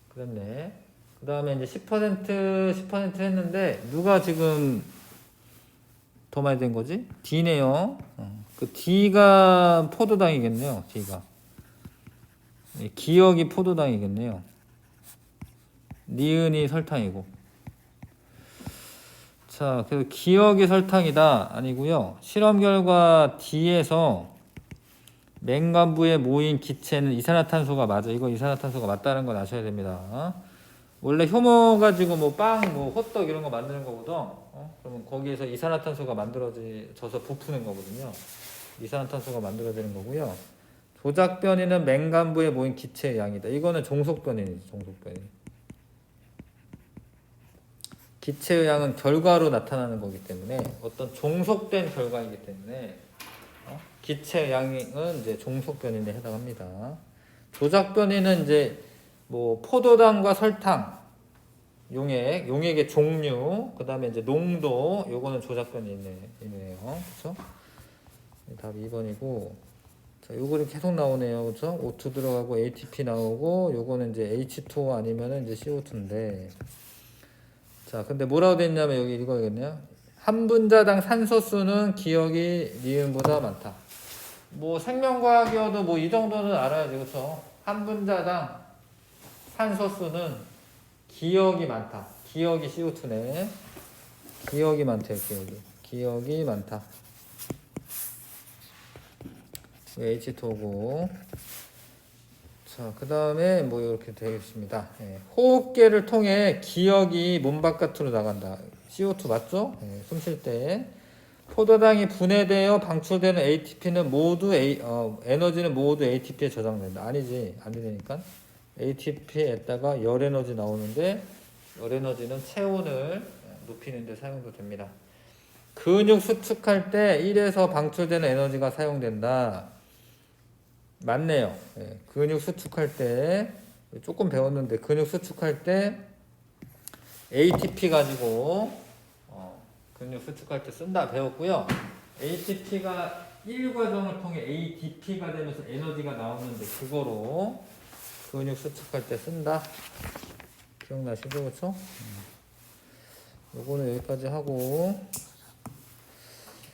그랬네. 그 다음에 이제 10% 했는데, 누가 지금 더 많이 된 거지? D네요. 그 D가 포도당이겠네요. D가. 기억이 포도당이겠네요. 니은이 설탕이고. 자, 그래서 기억이 설탕이다. 아니고요. 실험 결과 D에서 맹간부에 모인 기체는 이산화탄소가 맞아. 이거 이산화탄소가 맞다는 건 아셔야 됩니다. 원래 효모 가지고 뭐 빵, 뭐 호떡 이런 거 만드는 거거든. 그러면 거기에서 이산화탄소가 만들어져서 부푸는 거거든요. 이산화탄소가 만들어지는 거고요. 조작변이는 맹간부에 모인 기체의 양이다. 이거는 종속변이지, 종속변이. 기체의 양은 결과로 나타나는 거기 때문에, 어떤 종속된 결과이기 때문에 기체 양은 이제 종속변인에 해당합니다. 조작변이는 이제 뭐 포도당과 설탕, 용액의 종류, 그 다음에 이제 농도, 요거는 조작변이네요. 그렇죠? 답 2번이고, 자, 요거는 계속 나오네요. 그렇죠? O2 들어가고 ATP 나오고, 요거는 이제 H2O 아니면은 이제 CO2인데, 자, 근데 뭐라고 돼 있냐면 여기 이거겠네요. 한 분자당 산소수는 기억이 니은보다 많다. 뭐 생명과학이어도 뭐 이 정도는 알아야지, 그렇죠? 한 분자당 산소수는 기억이 많다. 기억이 CO2네. 기억이 많대요, 기억이. 기억이 많다. H2O고. 자, 그 다음에 뭐 이렇게 되어 있습니다. 호흡기를 통해 기억이 몸 바깥으로 나간다. CO2 맞죠? 숨 쉴 때. 포도당이 분해되어 방출되는 ATP는 모두 에너지는 모두 ATP에 저장된다. 아니지, 안 되니까. ATP에다가 열 에너지 나오는데, 열 에너지는 체온을 높이는 데 사용도 됩니다. 근육 수축할 때 1에서 방출되는 에너지가 사용된다. 맞네요. 근육 수축할 때 조금 배웠는데, 근육 수축할 때 ATP 가지고 근육 수축할 때 쓴다 배웠고요. ATP가 1과정을 통해 ADP가 되면서 에너지가 나오는데, 그거로 근육 수축할 때 쓴다. 기억나시죠? 그렇죠? 요거는 여기까지 하고